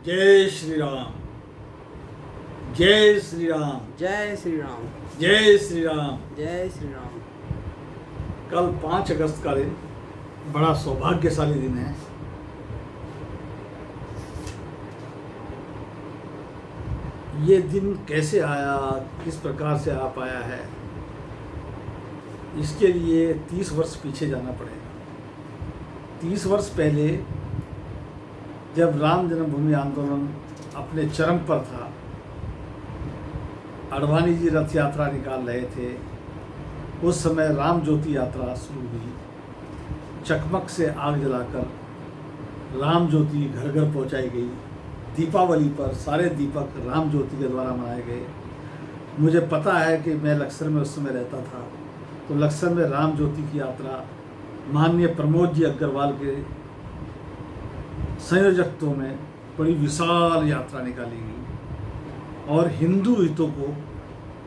जय श्री राम। जय श्री राम। जय श्री राम। जय श्री राम। जय श्री राम। कल 5 अगस्त का दिन बड़ा सौभाग्यशाली दिन है। ये दिन कैसे आया, किस प्रकार से आ पाया है, इसके लिए 30 वर्ष पीछे जाना पड़ेगा। 30 वर्ष पहले जब राम जन्मभूमि आंदोलन अपने चरम पर था, अडवाणी जी रथ यात्रा निकाल रहे थे, उस समय राम ज्योति यात्रा शुरू हुई। चकमक से आग जलाकर राम ज्योति घर घर पहुंचाई गई। दीपावली पर सारे दीपक राम ज्योति के द्वारा मनाए गए। मुझे पता है कि मैं लक्सर में उस समय रहता था, तो लक्सर में राम ज्योति की यात्रा माननीय प्रमोद जी अग्रवाल के संयोजकत्व में बड़ी विशाल यात्रा निकाली गई और हिंदू हितों को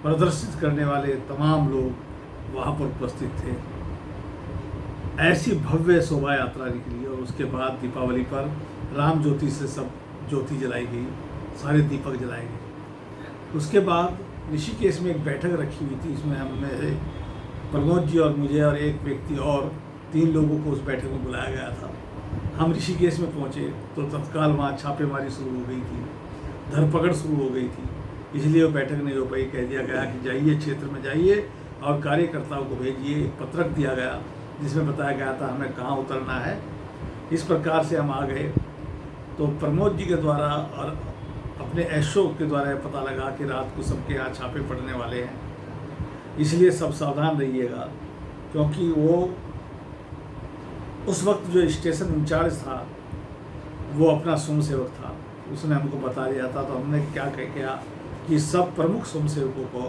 प्रदर्शित करने वाले तमाम लोग वहाँ पर उपस्थित थे। ऐसी भव्य शोभा यात्रा निकली और उसके बाद दीपावली पर राम ज्योति से सब ज्योति जलाई गई, सारे दीपक जलाए गए। उसके बाद ऋषिकेश में एक बैठक रखी हुई थी, इसमें हमें प्रमोद जी और मुझे और एक व्यक्ति और 3 लोगों को उस बैठक में बुलाया गया था। हम ऋषिकेश में पहुंचे तो तत्काल वहाँ छापेमारी शुरू हो गई थी, धरपकड़ शुरू हो गई थी। इसलिए वो बैठक नहीं हो पाई। कह दिया गया कि जाइए, क्षेत्र में जाइए और कार्यकर्ताओं को भेजिए। एक पत्रक दिया गया जिसमें बताया गया था हमें कहाँ उतरना है। इस प्रकार से हम आ गए। तो प्रमोद जी के द्वारा और अपने एसओ के द्वारा पता लगा कि रात को सबके यहाँ छापे पड़ने वाले हैं, इसलिए सब सावधान रहिएगा। क्योंकि वो उस वक्त जो स्टेशन इंचार्ज था वो अपना स्वयंसेवक था, उसने हमको बता दिया था। तो हमने क्या किया कि सब प्रमुख स्वयंसेवकों को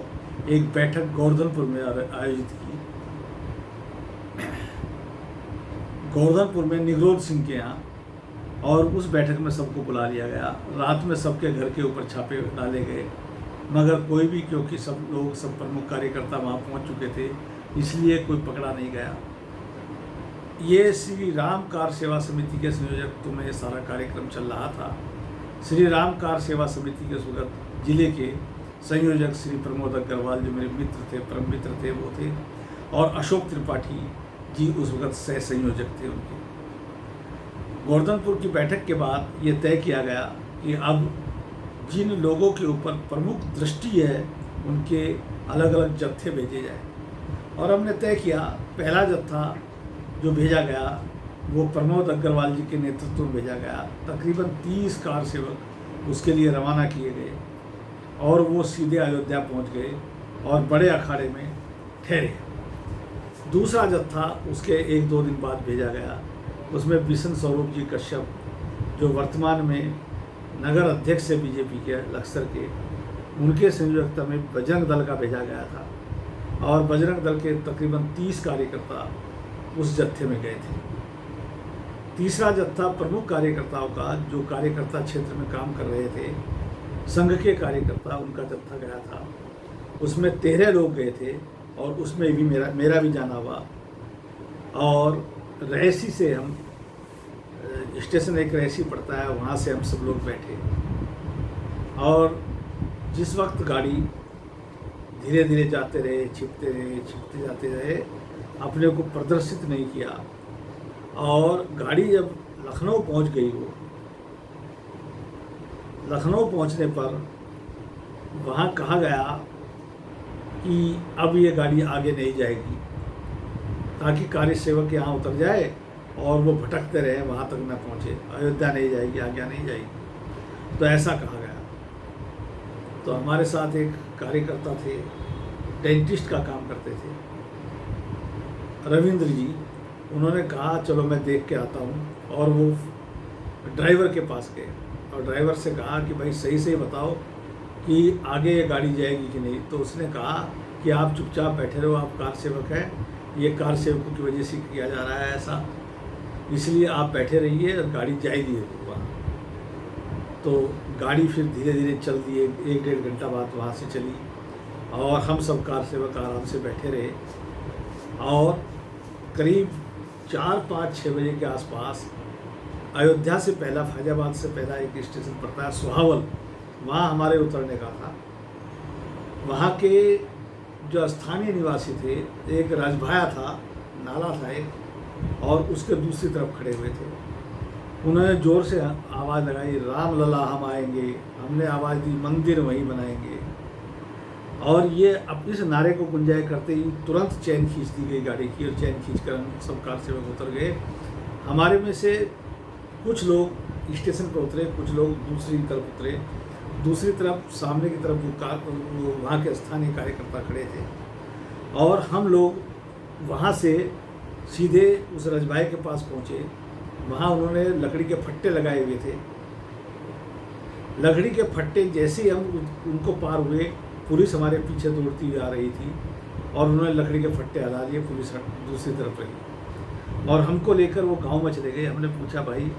एक बैठक गोवर्धनपुर में आयोजित की। गोवर्धनपुर में निगरोध सिंह के यहाँ, और उस बैठक में सबको बुला लिया गया। रात में सबके घर के ऊपर छापे डाले गए, मगर कोई भी, क्योंकि सब लोग, सब प्रमुख कार्यकर्ता वहाँ पहुँच चुके थे, इसलिए कोई पकड़ा नहीं गया। ये श्री राम कार सेवा समिति के संयोजकत्व में सारा कार्यक्रम चल रहा था। श्री राम कार सेवा समिति के उस वक्त जिले के संयोजक श्री प्रमोद अग्रवाल, जो मेरे मित्र थे, परम मित्र थे, वो थे, और अशोक त्रिपाठी जी उस वक्त सह संयोजक थे उनके। गोवर्धनपुर की बैठक के बाद ये तय किया गया कि अब जिन लोगों के ऊपर प्रमुख दृष्टि है उनके अलग अलग जत्थे भेजे जाए। और हमने तय किया, पहला जत्था जो भेजा गया वो प्रमोद अग्रवाल जी के नेतृत्व में भेजा गया। तकरीबन 30 कार सेवक उसके लिए रवाना किए गए और वो सीधे अयोध्या पहुंच गए और बड़े अखाड़े में ठहरे। दूसरा जत्था उसके 1-2 दिन बाद भेजा गया। उसमें बिशन स्वरूप जी कश्यप, जो वर्तमान में नगर अध्यक्ष है बीजेपी के लक्सर के, उनके संयोजकता में बजरंग दल का भेजा गया था और बजरंग दल के तकरीबन 30 कार्यकर्ता उस जत्थे में गए थे। तीसरा जत्था प्रमुख कार्यकर्ताओं का, जो कार्यकर्ता क्षेत्र में काम कर रहे थे, संघ के कार्यकर्ता, उनका जत्था गया था। उसमें 13 लोग गए थे और उसमें भी मेरा भी जाना हुआ। और रहसी से हम, स्टेशन एक रहसी पड़ता है, वहाँ से हम सब लोग बैठे। और जिस वक्त गाड़ी धीरे धीरे जाते रहे, छिपते जाते रहे, अपने को प्रदर्शित नहीं किया। और गाड़ी जब लखनऊ पहुंच गई, वो लखनऊ पहुंचने पर वहाँ कहा गया कि अब ये गाड़ी आगे नहीं जाएगी, ताकि कार्य सेवक यहाँ उतर जाए और वो भटकते रहे, वहाँ तक न पहुँचे। अयोध्या नहीं जाएगी, आज्ञा नहीं जाएगी। तो ऐसा कहा गया। तो हमारे साथ एक कार्यकर्ता थे, डेंटिस्ट का काम करते थे, रविंद्र जी। उन्होंने कहा चलो मैं देख के आता हूँ। और वो ड्राइवर के पास गए और ड्राइवर से कहा कि भाई सही बताओ कि आगे ये गाड़ी जाएगी कि नहीं। तो उसने कहा कि आप चुपचाप बैठे रहो, आप कार सेवक हैं, ये कार सेवकों की वजह से किया जा रहा है ऐसा, इसलिए आप बैठे रहिए और गाड़ी जाएगी वहाँ। तो गाड़ी फिर धीरे धीरे चल दी। 1-1.5 घंटा बाद वहाँ से चली और हम सब कार सेवक आराम से बैठे रहे। और करीब 4, 5, 6 बजे के आसपास अयोध्या से पहला, फैजाबाद से पहला एक स्टेशन पड़ता है सुहावल, वहाँ हमारे उतरने का था। वहाँ के जो स्थानीय निवासी थे, एक राजभाया था, नाला था एक, और उसके दूसरी तरफ खड़े हुए थे। उन्होंने ज़ोर से आवाज़ लगाई, राम लला हम आएंगे। हमने आवाज़ दी, मंदिर वहीं बनाएंगे। और ये अपने से नारे को गुंजाय करते ही तुरंत चैन खींच दी गई गाड़ी की, और चैन खींचकर हम सब कार सेवक उतर गए। हमारे में से कुछ लोग स्टेशन पर उतरे, कुछ लोग दूसरी तरफ उतरे। दूसरी तरफ सामने की तरफ वो वहाँ के स्थानीय कार्यकर्ता खड़े थे, और हम लोग वहाँ से सीधे उस रजभाई के पास पहुँचे। वहाँ उन्होंने लकड़ी के फट्टे लगाए हुए थे। लकड़ी के फट्टे जैसे ही हम उनको पार हुए, पुलिस हमारे पीछे दौड़ती हुई आ रही थी, और उन्होंने लकड़ी के फट्टे हटा लिए। पुलिस दूसरी तरफ रही, और हमको लेकर वो गांव में चले गए। हमने पूछा, भाई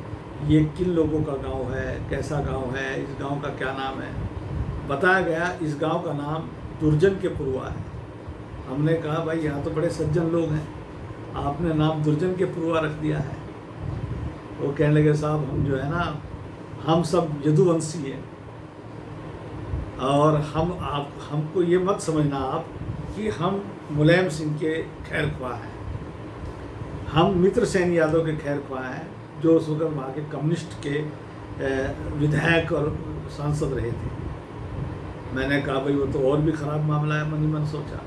ये किन लोगों का गांव है, कैसा गांव है, इस गांव का क्या नाम है? बताया गया इस गांव का नाम दुर्जन के पुरवा है। हमने कहा, भाई यहाँ तो बड़े सज्जन लोग हैं, आपने नाम दुर्जन के पुरवा रख दिया है। वो कहने लगे, साहब हम जो है ना, हम सब यदुवंशी हैं, और हमको ये मत समझना आप कि हम मुलायम सिंह के खैर ख्वाह हैं। हम मित्र सेन यादव के खैर ख्वाह हैं, जो उस वक्त वहाँ के कम्युनिस्ट के विधायक और सांसद रहे थे। मैंने कहा, भाई वो तो और भी ख़राब मामला है। मन ही मन सोचा,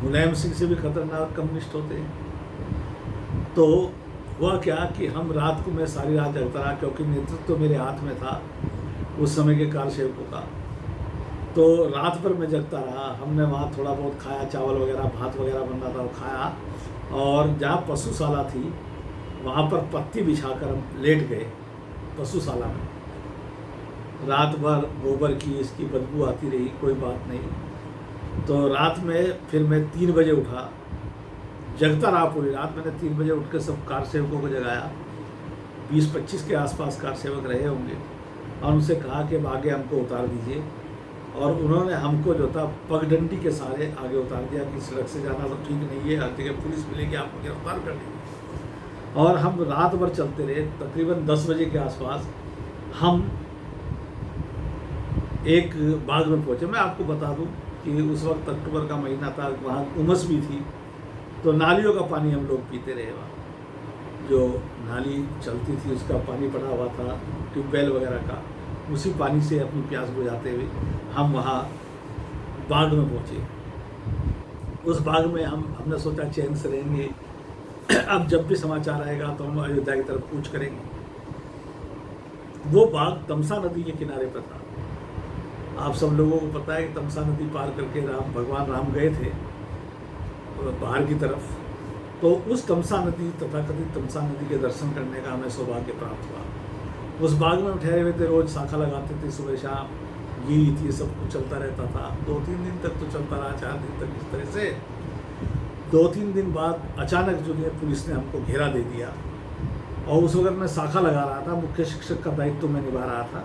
मुलायम सिंह से भी खतरनाक कम्युनिस्ट होते हैं। तो हुआ क्या कि हम रात को, मैं सारी रात जगता रहा, क्योंकि नेतृत्व तो मेरे हाथ में था उस समय के कार सेवकों का। तो रात भर मैं जगता रहा। हमने वहाँ थोड़ा बहुत खाया, चावल वगैरह, भात वगैरह बन रहा था, वो खाया। और जहाँ पशुशाला थी वहाँ पर पत्ती बिछाकर हम लेट गए पशुशाला में। रात भर गोबर की इसकी बदबू आती रही, कोई बात नहीं। तो रात में फिर मैं 3 बजे उठा, जगता रहा पूरी रात। मैंने 3 बजे उठ कर सब कार सेवकों को जगाया। 20-25 के आसपास कार सेवक रहे होंगे, और उनसे कहा कि अब आगे हमको उतार दीजिए। और उन्होंने हमको जो था पगडंडी के सहारे आगे उतार दिया कि सड़क से जाना तो ठीक नहीं है, हर जगह पुलिस मिलेगी, आपको गिरफ्तार कर देंगे। और हम रात भर चलते रहे। तकरीबन 10 बजे के आसपास हम एक बाग में पहुँचे। मैं आपको बता दूं कि उस वक्त अक्टूबर का महीना था, वहाँ उमस भी थी, तो नालियों का पानी हम लोग पीते रहे। वहाँ जो नाली चलती थी उसका पानी पड़ा हुआ था, ट्यूबवेल वगैरह का, उसी पानी से अपनी प्यास बुझाते हुए हम वहाँ बाग में पहुँचे। उस बाग में हमने सोचा चैन से रहेंगे। अब जब भी समाचार आएगा तो हम अयोध्या की तरफ कूच करेंगे। वो बाग तमसा नदी के किनारे पर था। आप सब लोगों को पता है कि तमसा नदी पार करके भगवान राम गए थे बाहर की तरफ। तो उस तमसा नदी, तथाकथित तमसा नदी के दर्शन करने का हमें सौभाग्य प्राप्त हुआ। उस बाग में हम ठहरे हुए थे, रोज़ शाखा लगाते थे, सुबह शाम गिरी थी, सब कुछ चलता रहता था। 2-3 दिन तक तो चलता रहा, 4 दिन तक इस तरह से। 2-3 दिन बाद अचानक जो है पुलिस ने हमको घेरा दे दिया, और उस वक्त मैं शाखा लगा रहा था, मुख्य शिक्षक का दायित्व मैं निभा रहा था।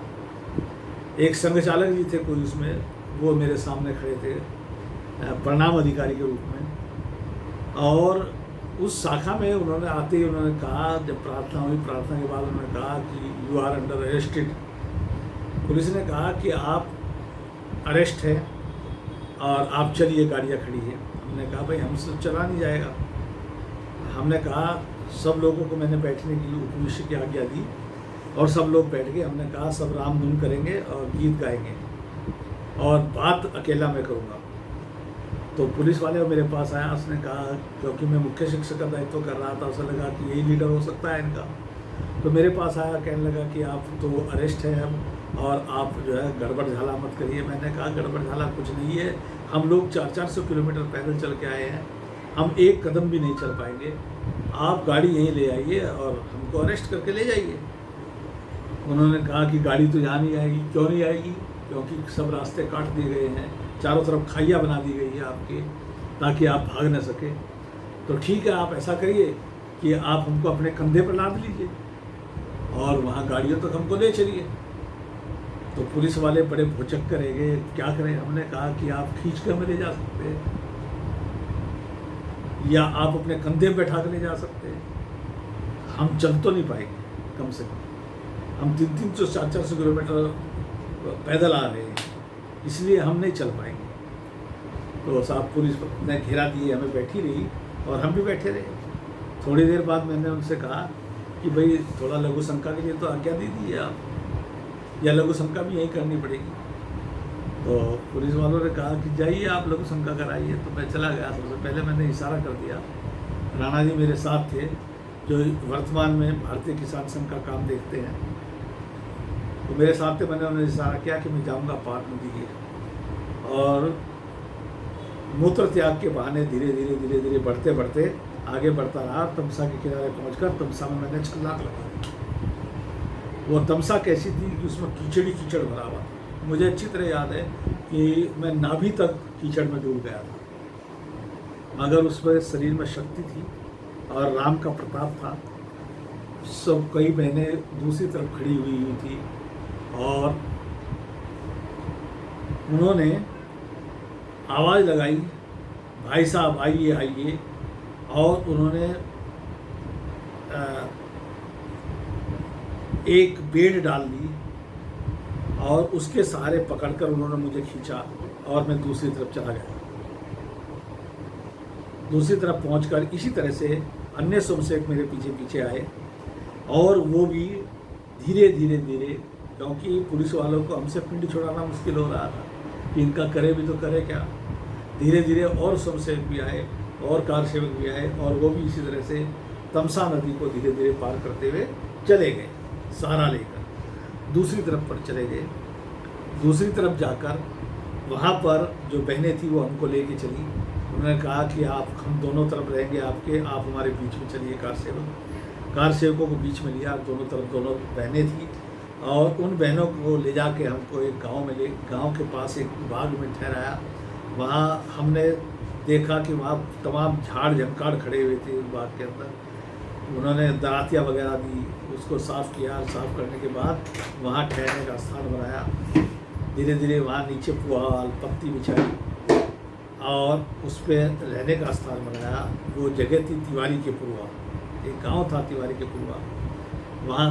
एक संघ चालक जी थे कोई उसमें, वो मेरे सामने खड़े थे प्रणाम अधिकारी के रूप में। और उस शाखा में उन्होंने आते ही उन्होंने कहा, जब प्रार्थना हुई, प्रार्थना के बाद उन्होंने कहा कि you are under arrested. Police ने कहा कि आप अरेस्ट हैं और आप चलिए, गाड़ियाँ खड़ी हैं। हमने कहा, भाई हमसे तो चला नहीं जाएगा। हमने कहा, सब लोगों को मैंने बैठने के लिए उपनिषद की आज्ञा दी, और सब लोग बैठ गए। हमने कहा, सब राम धुन करेंगे और गीत गाएंगे, और बात अकेला मैं करूँगा। तो पुलिस वाले मेरे पास आया, उसने कहा, क्योंकि मैं मुख्य शिक्षक का दायित्व कर रहा था, उसे लगा कि यही लीडर हो सकता है इनका। तो मेरे पास आया, कहने लगा कि आप तो अरेस्ट हैं अब, और आप जो है गड़बड़ झाला मत करिए। मैंने कहा, गड़बड़ झाला कुछ नहीं है, हम लोग 400-400 किलोमीटर पैदल चल के आए हैं, हम एक कदम भी नहीं चल पाएंगे। आप गाड़ी यहीं ले आइए और हमको अरेस्ट करके ले जाइए। उन्होंने कहा कि गाड़ी तो यहाँ नहीं आएगी। क्यों नहीं आएगी? क्योंकि सब रास्ते काट दिए गए हैं, चारों तरफ खाइयाँ बना दी गई है आपके, ताकि आप भाग न सके। तो ठीक है, आप ऐसा करिए कि आप हमको अपने कंधे पर लाद लीजिए और वहाँ गाड़ियों तक हमको ले चलिए। तो पुलिस वाले बड़े भौचक्के रह गए, क्या करें। हमने कहा कि आप खींच के हमें ले जा सकते हैं, या आप अपने कंधे पर बैठा कर ले जा सकते हैं, हम चल तो नहीं पाएंगे। कम से कम। हम 300-400 किलोमीटर पैदल आ रहे हैं, इसलिए हम नहीं चल पाएंगे। तो साहब पुलिस ने घेरा दिए, हमें बैठी रही और हम भी बैठे रहे। थोड़ी देर बाद मैंने उनसे कहा कि भाई थोड़ा लघु शंका के लिए तो आज्ञा दे दीजिए आप, या लघु शंका भी यहीं करनी पड़ेगी। तो पुलिस वालों ने कहा कि जाइए आप लघु शंका कराइए। तो मैं चला गया। सबसे पहले मैंने इशारा कर दिया। राणा जी मेरे साथ थे, जो वर्तमान में भारतीय किसान संघ का काम देखते हैं। तो मेरे साथ थे, मैंने उन्हें इशारा किया कि मैं जाऊंगा पार नदी के, और मूत्र त्याग के बहाने धीरे धीरे बढ़ते बढ़ते आगे बढ़ता रहा। तमसा के किनारे पहुंचकर तमसा में मैंने छलांग लगा दी। वो तमसा कैसी थी कि उसमें कीचड़ भरा हुआ था। मुझे अच्छी तरह याद है कि मैं नाभि तक कीचड़ में डूब गया था, मगर उसमें शरीर में शक्ति थी और राम का प्रताप था। सब कई बहनें दूसरी तरफ खड़ी हुई थी और उन्होंने आवाज़ लगाई, भाई साहब आइए आइए। और उन्होंने एक बेड डाल दी और उसके सहारे पकड़कर उन्होंने मुझे खींचा और मैं दूसरी तरफ चला गया। दूसरी तरफ पहुंचकर इसी तरह से अन्य स्वयंसेवक मेरे पीछे पीछे आए, और वो भी धीरे धीरे, क्योंकि पुलिस वालों को हमसे पिंड छुड़ाना मुश्किल हो रहा था कि इनका करे भी तो करे क्या। धीरे धीरे और स्वयंसेवक भी आए और कार सेवक भी आए, और वो भी इसी तरह से तमसा नदी को धीरे धीरे पार करते हुए चले गए, सहारा लेकर दूसरी तरफ पर चले गए। दूसरी तरफ जाकर वहाँ पर जो बहनें थी वो हमको लेके चली। उन्होंने कहा कि हम दोनों तरफ रहेंगे आपके, आप हमारे बीच में चलिए। कार सेवकों को बीच में लिया, दोनों तरफ दोनों बहनें थी, और उन बहनों को ले जाके हमको एक गांव के पास एक बाग में ठहराया। वहाँ हमने देखा कि वहाँ तमाम झाड़ झंकाड़ खड़े हुए थे उस बाग के अंदर। उन्होंने दरातियाँ वगैरह दी, उसको साफ़ किया। साफ़ करने के बाद वहाँ ठहरने का स्थान बनाया। धीरे धीरे वहाँ नीचे पुआल पत्ती बिछाई और उस पर रहने का स्थान बनाया। वो जगह थी तिवारी के पुरवा, एक गांव था तिवारी के पुरवा। वहाँ